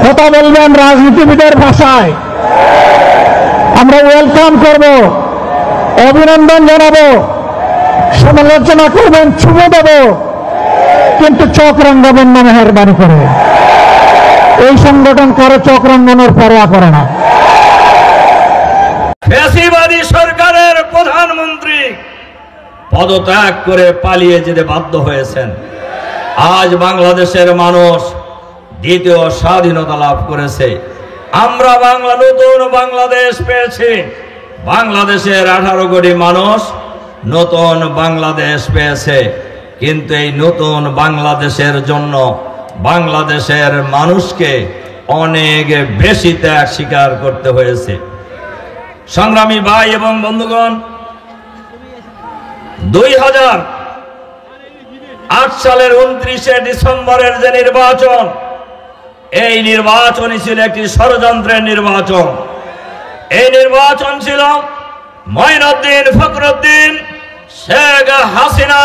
কথা বলবেন রাজনীতিবিদের ভাষায়। আমরা ওয়েলকাম করব, অভিনন্দন জানাবো, সমালোচনা করবেন, ছুঁয়ে দেব, কিন্তু চোখ রাঙাবেন না মেহেরবানি করে। এই সংগঠন কারো চোখ রাঙানোর পরোয়া করে না। ফ্যাসিবাদী সরকারের প্রধানমন্ত্রী পদত্যাগ করে পালিয়ে যেতে বাধ্য হয়েছেন। আজ বাংলাদেশের মানুষ দ্বিতীয় স্বাধীনতা লাভ করেছে। আমরা নতুন বাংলাদেশ পেয়েছি। বাংলাদেশের 18 কোটি মানুষ নতুন বাংলাদেশ পেয়েছে, কিন্তু এই নতুন বাংলাদেশের জন্য বাংলাদেশের মানুষকে অনেক বেশি ত্যাগ স্বীকার করতে হয়েছে। সংগ্রামী ভাই এবং বন্ধুগণ, 2008 সালের 29শে ডিসেম্বরের যে নির্বাচন, এই নির্বাচনই ছিল একটি ষড়যন্ত্রের নির্বাচন। এই নির্বাচন ছিল মঈনুদ্দিন ফখরুদ্দিন, শেখ হাসিনা,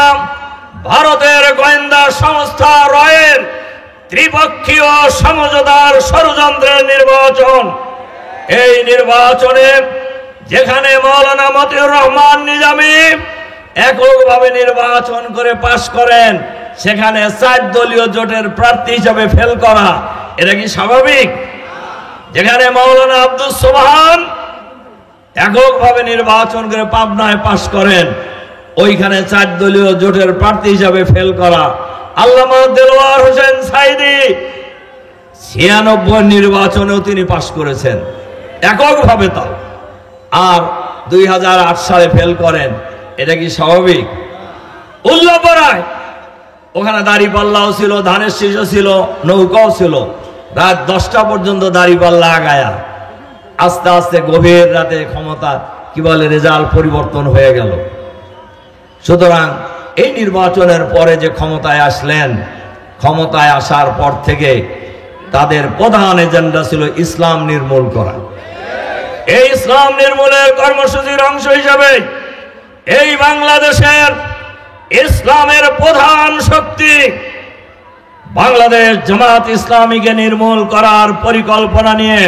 ভারতের গোয়েন্দা সংস্থা রয়ের ত্রিপক্ষীয় সমঝোতার ষড়যন্ত্রের নির্বাচন। এই নির্বাচনে যেখানে মাওলানা মতিউর রহমান নিজামী এককভাবে নির্বাচন করে পাশ করেন, সেখানে 4 দলীয় জোটের প্রার্থী হিসাবে ফেল করা, এটা কি স্বাভাবিক? যেখানে মাওলানা আব্দুস সোবহান এককভাবে নির্বাচন করে পাবনায় পাশ করেন, ওইখানে 4 দলীয় জোটের প্রার্থী হিসাবে ফেল করা। আল্লামা দেলোয়ার হোসেন সাইদি 96 নির্বাচনেও তিনি পাশ করেছেন এককভাবে, তাও আর 2008 সালে ফেল করেন, এটা কি স্বাভাবিক? উল্লাপাড়ায় ওখানে দাড়িপাল্লাও ছিল, ধানের শীষও ছিল, নৌকাও ছিল, রাত 10টা পর্যন্ত দাড়িপাল্লা আগায়া, আস্তে আস্তে গভীর রাতে ক্ষমতা কি বলে রেজাল্ট পরিবর্তন হয়ে গেল। সুতরাং এই নির্বাচনের পরে যে ক্ষমতায় আসলেন, ক্ষমতায় আসার পর থেকে তাদের প্রধান এজেন্ডা ছিল ইসলাম নির্মূল করা। এই ইসলাম নির্মূলের কর্মসূচির অংশ হিসাবে এই বাংলাদেশের ইসলামের প্রধান শক্তি বাংলাদেশ জামাত ইসলামীকে নির্মূল করার পরিকল্পনা নিয়ে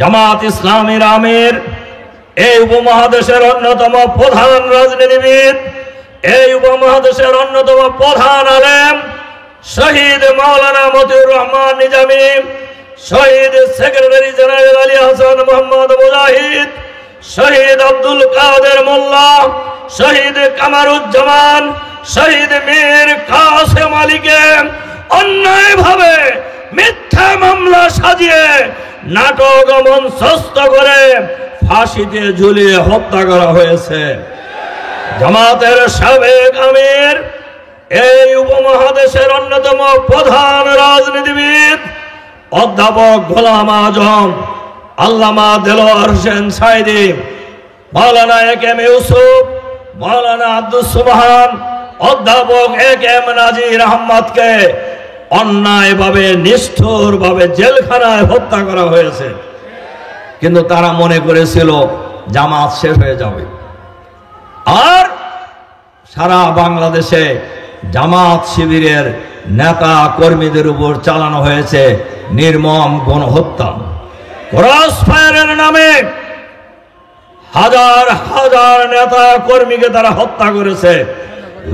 জামাত ইসলামীর আমির, এই উপমহাদেশের অন্যতম প্রধান রাজনীতিবিদ, এই উপমহাদেশের অন্যতম প্রধান আলেম শহীদ মাওলানা মতিউর রহমান নিজামী, শহীদ সেক্রেটারি জেনারেল আলী হাসান মোহাম্মদ মুজাহিদ, শহীদ আব্দুল কাদের মোল্লা, শহীদ কামারুজ্জামান, শহীদ মীর কাসেম আলীকে অন্যায়ভাবে মিথ্যা মামলা সাজিয়ে নাটক মঞ্চস্থ করে ফাঁসিতে ঝুলিয়ে হত্যা করা হয়েছে। জামাতের সাবেক আমির, এই উপমহাদেশের অন্যতম প্রধান রাজনীতিবিদ অধ্যাপক গোলাম আজম, আল্লামা দেলোয়ার হোসেন সাইদি, মাওলানা এ.কে.এম. ইউসুফ, মাওলানা আব্দুস সোবহান, অধ্যাপক এ.কে.এম. নাজির আহমদকে অন্যায়ভাবে নিষ্ঠুরভাবে জেলখানায় হত্যা করা হয়েছে। কিন্তু তারা মনে করেছিল জামাত শেষ হয়ে যাবে, আর সারা বাংলাদেশে জামাত শিবিরের নেতা কর্মীদের উপর চালানো হয়েছে নির্মম গণহত্যা। ক্রস ফায়ারের নামে হাজার হাজার নেতা কর্মীকে তারা হত্যা করেছে,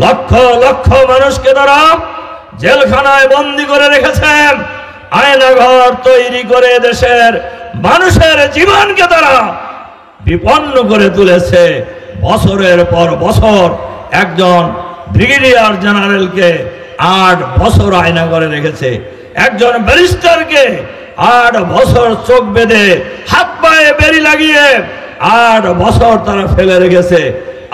লক্ষ লক্ষ মানুষকে তারা জেলখানায় বন্দী করে রেখেছেন, আয়নাঘর তৈরি করে দেশের মানুষের জীবনকে তারা বিপন্ন করে তুলেছে। বছরের পর বছর একজন ব্রিগেডিয়ার জেনারেলকে 8 বছর আয়নাঘরে রেখেছে, একজন ব্যারিস্টারকে 8 বছর চোখ বেঁধে হাত পায়ে বেড়ি লাগিয়ে 8 বছর তারা ফেলে রেখেছে।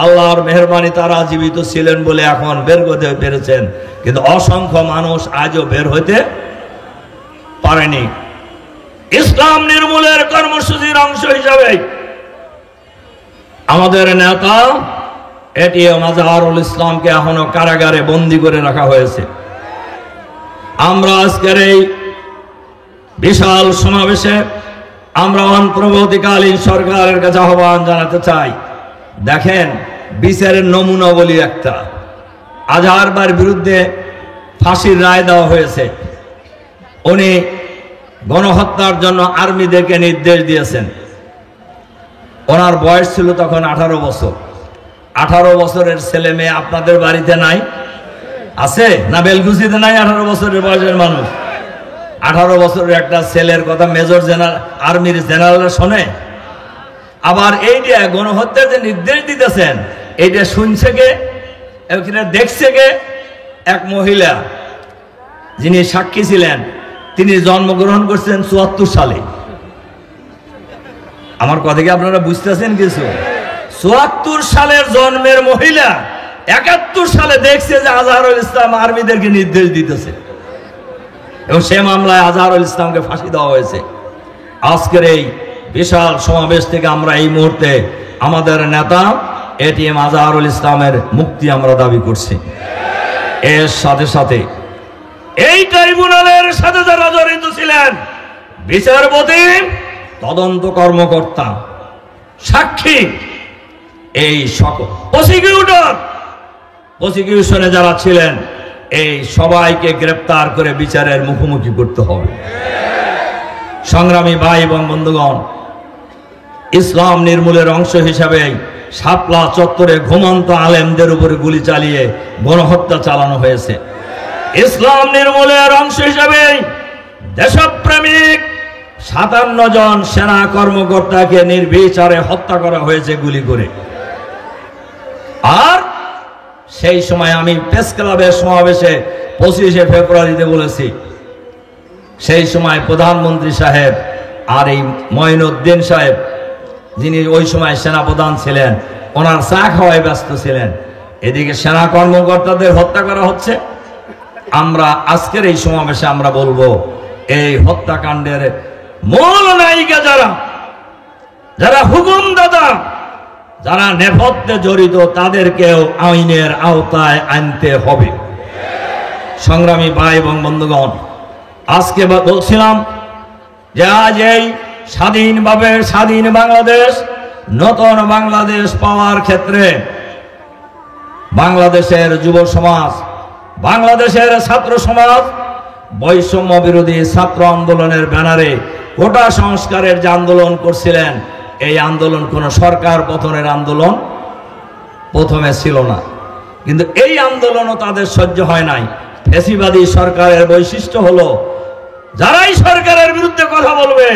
আল্লাহর মেহেরবানি তারা জীবিত ছিলেন বলে এখন বের করতে পেরেছেন, কিন্তু অসংখ্য মানুষ আজও বের হইতে পারেনি। ইসলাম নির্মূলের কর্মসূচির অংশ হিসাবে আমাদের নেতা এটিএম আজহারুল ইসলামকে এখনো কারাগারে বন্দী করে রাখা হয়েছে। আমরা আজকের এই বিশাল সমাবেশে আমরা অন্তর্বর্তীকালীন সরকারের কাছে আহ্বান জানাতে চাই, দেখেন বিচারের নমুনা বলি একটা, আজহারবার বিরুদ্ধে ফাঁসির রায় দেওয়া হয়েছে, উনি গণহত্যার জন্য আর্মিদেরকে নির্দেশ দিয়েছেন। ওনার বয়স ছিল তখন 18 বছর। 18 বছরের ছেলে মেয়ে আপনাদের বাড়িতে নাই? আছে না? বেলকুচিতে নাই 18 বছরের বয়সের মানুষ? 18 বছরের একটা ছেলের কথা মেজর জেনারেল, আর্মির জেনারেলরা শোনে? আবার এইটা গণহত্যার যে নির্দেশ দিতেছেন, এইটা শুনছে কে, এখানে দেখছে কে? এক মহিলা যিনি সাক্ষী ছিলেন, তিনি জন্মগ্রহণ করছেন 74 সালে। আমার কথা কি আপনারা বুঝতেছেন কিছু? 74 সালের জন্মের মহিলা 71 সালে দেখছে যে আজহারুল ইসলাম আর্মিদেরকে নির্দেশ দিতেছে, এবং সে মামলায় আজহারুল ইসলামকে ফাঁসি দেওয়া হয়েছে। আজকের এই বিশাল সমাবেশ থেকে আমরা এই মুহূর্তে আমাদের নেতা এটিএম আজহারুল ইসলামের মুক্তি আমরা দাবি করছি। এর সাথে সাথে এই ট্রাইব্যুনালের সাথে যারা জড়িত ছিলেন, বিচারপতি, তদন্ত কর্মকর্তা, সাক্ষী, এই সকল প্রসিকিউশনে যারা ছিলেন, এই সবাইকে গ্রেপ্তার করে বিচারের মুখোমুখি করতে হবে। সংগ্রামী ভাই এবং বন্ধুগণ, ইসলাম নির্মূলের অংশ হিসাবে শাপলা চত্বরে ঘুমন্ত আলেমদের উপরে গুলি চালিয়ে গণহত্যা চালানো হয়েছে। ইসলাম নির্মূলের অংশ হিসাবে দেশপ্রেমিক 57 জন সেনা কর্মকর্তাকে নির্বিচারে হত্যা করা হয়েছে গুলি করে। আর সেই সময় আমি প্রেস ক্লাবের সমাবেশে 25শে ফেব্রুয়ারিতে বলেছি, সেই সময় প্রধানমন্ত্রী সাহেব আর এই মঈনুদ্দিন সাহেব, যিনি ওই সময় সেনাপ্রধান ছিলেন, ওনার চা খাওয়ায় ব্যস্ত ছিলেন। এদিকে সেনা কর্মকর্তাদের হত্যা করা হচ্ছে। আমরা আজকের এই সমাবেশে আমরা বলবো, এই হত্যাকাণ্ডের মূল নায়িকা যারা হুকুমদাতা, যারা নেপথ্যে জড়িত, তাদেরকেও আইনের আওতায় আনতে হবে। সংগ্রামী ভাই এবং বন্ধুগণ, আজকে বলছিলাম যে আজ এই স্বাধীনভাবে স্বাধীন বাংলাদেশ, নতুন বাংলাদেশ পাওয়ার ক্ষেত্রে বাংলাদেশের যুব সমাজ, বাংলাদেশের ছাত্র সমাজ বৈষম্য বিরোধী ছাত্র আন্দোলনের ব্যানারে কোটা সংস্কারের যে আন্দোলন করছিলেন, এই আন্দোলন কোন সরকার পতনের আন্দোলন প্রথমে ছিল না, কিন্তু এই আন্দোলনও তাদের সহ্য হয় নাই। ফ্যাসিবাদী সরকারের বৈশিষ্ট্য হলো, যারাই সরকারের বিরুদ্ধে কথা বলবে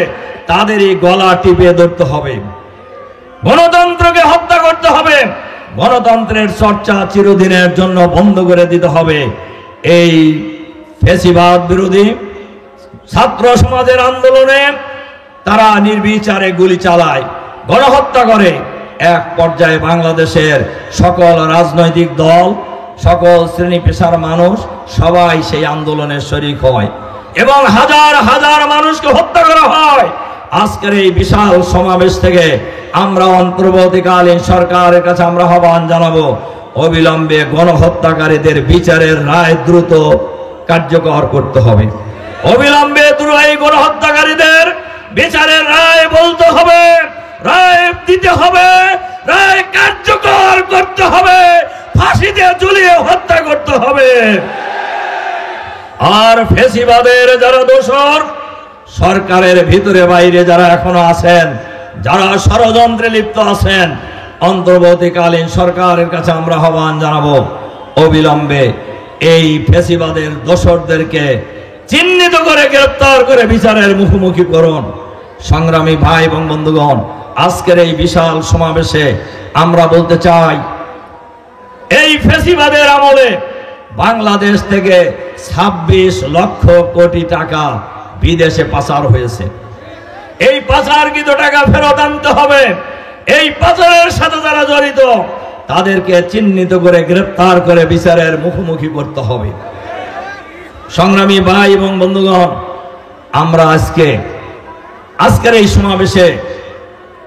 তাদেরই গলা টিপে ধরতে হবে, গণতন্ত্রকে হত্যা করতে হবে, গণতন্ত্রের চর্চা চিরদিনের জন্য বন্ধ করে দিতে হবে। এই ফ্যাসিবাদ বিরোধী ছাত্র সমাজের আন্দোলনে তারা নির্বিচারে গুলি চালায়, গণহত্যা করে। এক পর্যায়ে বাংলাদেশের সকল রাজনৈতিক দল, সকল শ্রেণী পেশার মানুষ সবাই সেই আন্দোলনের শরীক হয় এবং হাজার হাজার মানুষকে হত্যা করা হয়। আজকের এই বিশাল সমাবেশ থেকে আমরা অন্তর্বর্তীকালীন সরকারের কাছে আমরা আহ্বান জানাবো, অবিলম্বে গণহত্যাকারীদের বিচারের রায় দ্রুত কার্যকর করতে হবে। অবিলম্বে এই গণহত্যাকারীদের বিচারের রায় বলতে হবে, রায় দিতে হবে, রায় কার্যকর করতে হবে, ফাঁসিতে ঝুলিয়ে হত্যা করতে হবে। আর ফ্যাসিবাদের যারা দোষর, সরকারের ভিতরে বাইরে যারা এখনো আছেন, যারা ষড়যন্ত্রে লিপ্ত আছেন, অন্তর্বর্তীকালীন সরকারের কাছে আমরা আহ্বান জানাবো, অবিলম্বে এই ফ্যাসিবাদের দোষরদেরকে চিহ্নিত করে গ্রেপ্তার করে বিচারের মুখোমুখি করুন। সংগ্রামী ভাই এবং বন্ধুগণ, আজকের এই বিশাল সমাবেশে আমরা বলতে চাই, এই ফ্যাসিবাদের আমলে বাংলাদেশ থেকে 26 লক্ষ কোটি টাকা বিদেশে পাচার হয়েছে। এই পাচারকৃত টাকা ফেরত আনতে হবে। এই পাচারের সাথে যারা জড়িত তাদেরকে চিহ্নিত করে গ্রেপ্তার করে বিচারের মুখোমুখি করতে হবে। সংগ্রামী ভাই এবং বন্ধুগণ, আমরা আজকের এই সমাবেশে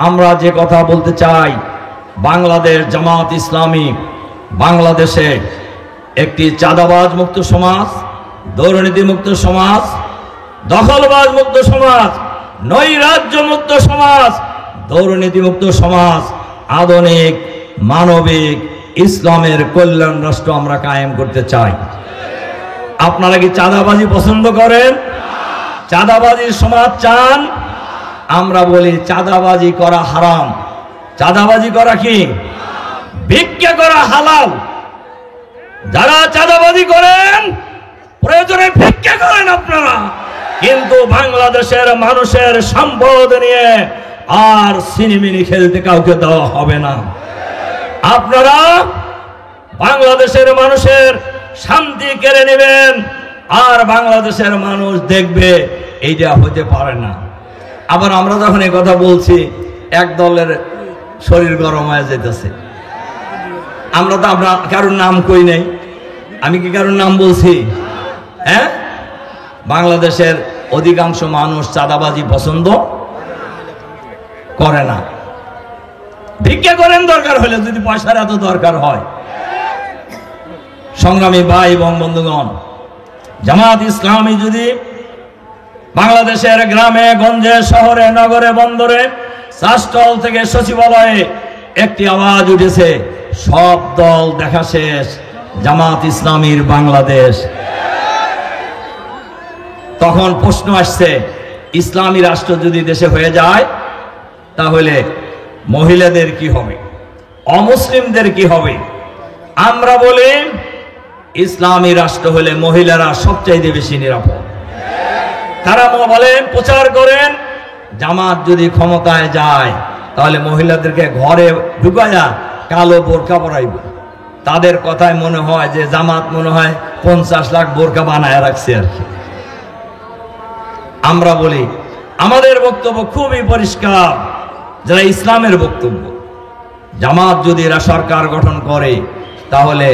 আমরা যে কথা বলতে চাই, বাংলাদেশ জামাত ইসলামী বাংলাদেশে একটি চাঁদাবাজ মুক্ত সমাজ, দুর্নীতি মুক্ত সমাজ, দখলবাজ মুক্ত সমাজ, নৈরাজ্য মুক্ত সমাজ, দুর্নীতি মুক্ত সমাজ, আধুনিক মানবিক ইসলামের কল্যাণ রাষ্ট্র আমরা কায়েম করতে চাই। আপনারা কি চাঁদাবাজি পছন্দ করেন? চাঁদাবাজির সমাজ চান? আমরা বলি চাঁদাবাজি করা হারাম। চাঁদাবাজি করা কি? ভিক্ষা করা হালাল। যারা চাঁদাবাজি করেন প্রয়োজনে ভিক্ষা করেন আপনারা, কিন্তু বাংলাদেশের মানুষের সম্পদ নিয়ে আর সিনেমিনি খেলতে কাউকে দেওয়া হবে না। আপনারা বাংলাদেশের মানুষের শান্তি কেড়ে নেবেন, আর বাংলাদেশের মানুষ দেখবে এইটা হতে পারে না। আবার আমরা যখন এই কথা বলছি এক দলের শরীর গরম হয়ে যেতেছে। আমরা তো আমরা কারোর নাম কই নাই। আমি কি কারোর নাম বলছি? হ্যাঁ, বাংলাদেশের অধিকাংশ মানুষ চাঁদাবাজি পছন্দ করে না। ভিক্ষা করেন দরকার হলে, যদি পয়সার এত দরকার হয়। সংগ্রামী ভাই এবং বন্ধুগণ, জামাত ইসলামী যদি বাংলাদেশের গ্রামে গঞ্জে শহরে নগরে বন্দরে চাষটল থেকে সচিবালয়ে একটি আওয়াজ উঠেছে, সব দল দেখা শেষ, জামাত ইসলামীর বাংলাদেশ। তখন প্রশ্ন আসছে, ইসলামী রাষ্ট্র যদি দেশে হয়ে যায় তাহলে মহিলাদের কি হবে, অমুসলিমদের কি হবে? আমরা বলি ইসলামী রাষ্ট্র হলে মহিলারা সবচাইতে বেশি নিরাপদ। তারা বলেন, প্রচার করেন, জামাত যদি ক্ষমতায় যায় তাহলে মহিলাদেরকে ঘরে ঢুকায়া কালো বোরকা পরাইব। তাদের কথায় মনে হয় যে জামাত মনে হয় 50 লাখ বোরকা বানায় রাখছে আর কি। আমরা বলি আমাদের বক্তব্য খুবই পরিষ্কার, যারা ইসলামের বক্তব্য, জামাত যদি এরা সরকার গঠন করে তাহলে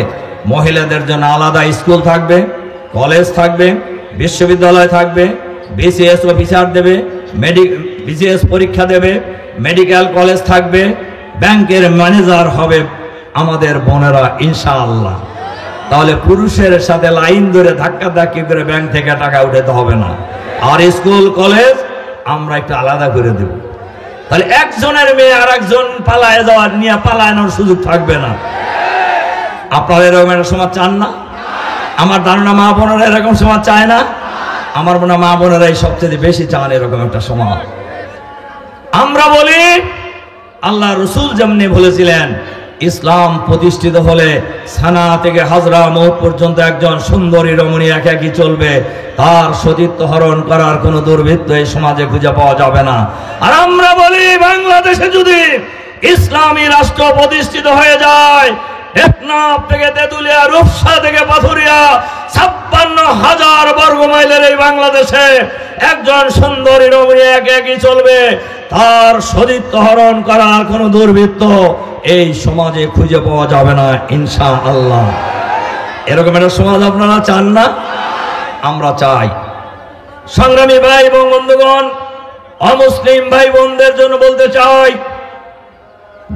মহিলাদের জন্য আলাদা স্কুল থাকবে, কলেজ থাকবে, বিশ্ববিদ্যালয় থাকবে, বিসিএস অফিসার দেবে, বিসিএস পরীক্ষা দেবে, মেডিকেল কলেজ থাকবে, ব্যাংকের ম্যানেজার হবে আমাদের বোনেরা ইনশাআল্লাহ। তাহলে পুরুষের সাথে লাইন ধরে ধাক্কা ধাক্কি করে ব্যাংক থেকে টাকা উঠাতে হবে না। আর স্কুল কলেজ আমরা একটু আলাদা করে দেব, তাহলে একজনের মেয়ে আর একজন পালায় যাওয়ার নিয়ে পালানোর সুযোগ থাকবে না। আপনারা এরকম একটা সমাজ চান না? আমার ধারণা মা বোনেরা এরকম সমাজ চায় না। আমার মনে হয় মা বোনেরাই সবচেয়ে বেশি চান এরকম একটা সমাজ। আমরা বলি আল্লাহ রসুল যেমনি বলেছিলেন, ইসলাম প্রতিষ্ঠিত হলে সানা থেকে হাজরা মৌত পর্যন্ত একজন সুন্দরী রমণী একাকী চলবে, তার সতীত্ব হরণ করার কোনো দুর্বৃত্ত এই সমাজে খুঁজে পাওয়া যাবে না। আর আমরা বলি বাংলাদেশে যদি ইসলামী রাষ্ট্র প্রতিষ্ঠিত হয়ে যায়, টেকনাফ থেকে তেঁতুলিয়া, রূপসা থেকে পাথুরিয়া, 56,000 বর্গ মাইলের এই বাংলাদেশে একজন সুন্দরী রমণী একাকী চলবে, তার সতীত্ব হরণ করার কোনো দুর্বৃত্ত এই সমাজে খুঁজে পাওয়া যাবে না ইনশাআল্লাহ। এরকম একটা সমাজ আপনারা চান না? আমরা চাই। সংগ্রামী ভাই এবং বন্ধুগণ, অমুসলিম ভাই বোনদের জন্য বলতে চাই,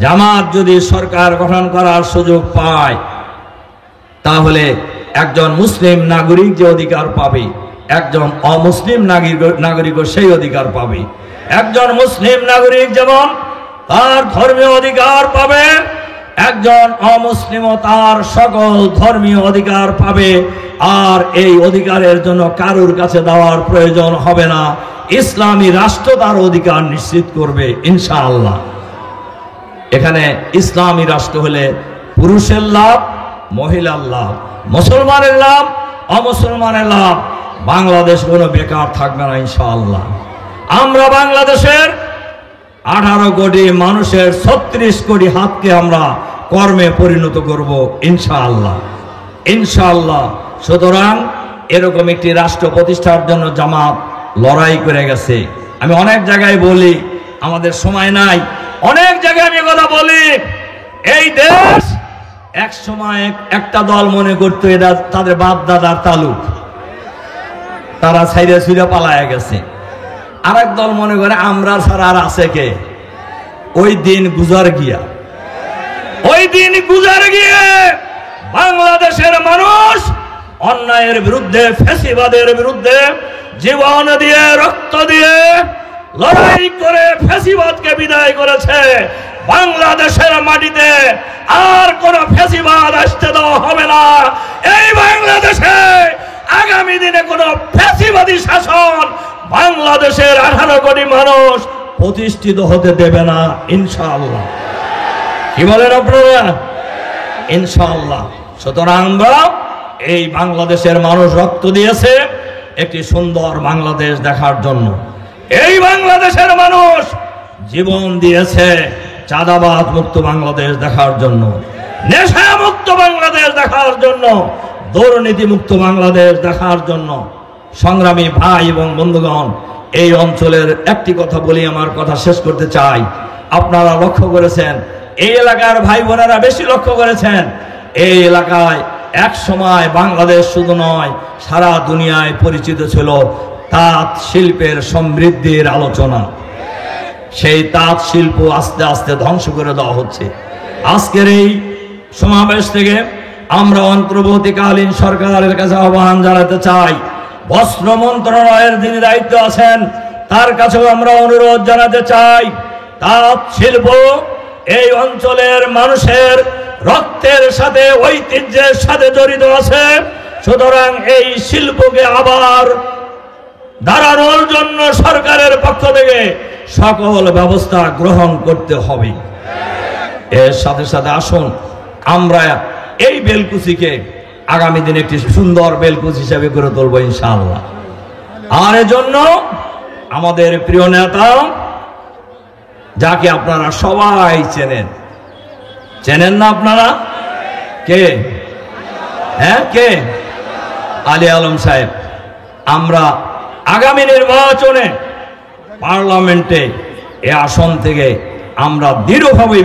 জামাত যদি সরকার গঠন করার সুযোগ পায় তাহলে একজন মুসলিম নাগরিক যে অধিকার পাবে, একজন অমুসলিম নাগরিকও সেই অধিকার পাবে। একজন মুসলিম নাগরিক যেমন তার ধর্মীয় অধিকার পাবে, একজন অমুসলিমও তার সকল ধর্মীয় অধিকার পাবে। আর এই অধিকারের জন্য কারুর কাছে দেওয়ার প্রয়োজন হবে না, ইসলামী রাষ্ট্র তার অধিকার নিশ্চিত করবে ইনশাআল্লাহ। এখানে ইসলামী রাষ্ট্র হলে পুরুষের লাভ, মহিলার লাভ, মুসলমানের লাভ, অমুসলমানের লাভ। বাংলাদেশ কোনো বেকার থাকবে না ইনশাআল্লাহ। আমরা বাংলাদেশের 18 কোটি মানুষের 36 কোটি হাতকে আমরা কর্মে পরিণত করব ইনশাআল্লাহ, ইনশাআল্লাহ। সুতরাং এরকম একটি রাষ্ট্র প্রতিষ্ঠার জন্য জামাত লড়াই করে গেছে। আমি অনেক জায়গায় বলি, আমাদের সময় নাই, অনেক জায়গায় আমি কথা বলি, এই দেশ এক সময় একটা দল মনে করতো এটা তাদের বাপ দাদার তালুক, তারা ছাইরে ছুঁড়ে পালায় গেছে। আর এক দল মনে করে আমরা ছাড়া আর আছে কে। ওই দিন গুজার গিয়া, ওই দিন গুজার গিয়ে বাংলাদেশের মানুষ অন্যায়ের বিরুদ্ধে, ফ্যাসিবাদের বিরুদ্ধে জীবন দিয়ে, রক্ত দিয়ে লড়াই করে ফ্যাসিবাদকে বিদায় করেছে। বাংলাদেশের মাটিতে আর কোন ফ্যাসিবাদ আসতে দেওয়া হবে না। এই বাংলাদেশে আগামী দিনে কোন ফ্যাসিবাদী শাসন বাংলাদেশের 18 কোটি মানুষ প্রতিষ্ঠিত হতে দেবে না ইনশাআল্লাহ। কি বলেন আপনারা? ইনশাআল্লাহ। সুতরাং আমরা এই বাংলাদেশের মানুষ রক্ত দিয়েছে একটি সুন্দর বাংলাদেশ দেখার জন্য। এই বাংলাদেশের মানুষ জীবন দিয়েছে চাঁদাবাজ মুক্ত বাংলাদেশ দেখার জন্য, নেশা মুক্ত বাংলাদেশ দেখার জন্য, দুর্নীতি মুক্ত বাংলাদেশ দেখার জন্য। সংগ্রামী ভাই এবং বন্ধুগণ, এই অঞ্চলের একটি কথা বলি, আমার কথা শেষ করতে চাই। আপনারা লক্ষ্য করেছেন, এই এলাকার ভাই বোনেরা বেশি লক্ষ্য করেছেন, এই এলাকায় এক সময় বাংলাদেশ শুধু নয় সারা দুনিয়ায় পরিচিত ছিল তাঁত শিল্পের সমৃদ্ধির আলোচনা। সেই তাঁত শিল্প আস্তে আস্তে ধ্বংস করে দেওয়া হচ্ছে। আজকের এই সমাবেশ থেকে আমরা অন্তর্বর্তীকালীন সরকারের কাছে আহ্বান জানাতে চাই, বস্ত্র মন্ত্রণালয়ের যিনি দায়িত্ব আছেন তার কাছেও আমরা অনুরোধ জানাতে চাই, তাঁত শিল্প এই অঞ্চলের মানুষের রক্তের সাথে ঐতিহ্যের সাথে জড়িত আছে। সুতরাং এই শিল্পকে আবার দাঁড়ানোর জন্য সরকারের পক্ষ থেকে সকল ব্যবস্থা গ্রহণ করতে হবে। এর সাথে সাথে আসুন আমরা এই বেলকুচিকে আগামী দিনে একটি সুন্দর বেলকুচি হিসেবে গড়ে তুলব ইনশাআল্লাহ। আর এজন্য আমাদের প্রিয় নেতা, যাকে আপনারা সবাই চেনেন, চেনেন না আপনারা? কে? হ্যাঁ, কে? আলী আলম সাহেব। আমরা আগামী নির্বাচনে পার্লামেন্টে এ আসন থেকে আমরা দৃঢ়ভাবে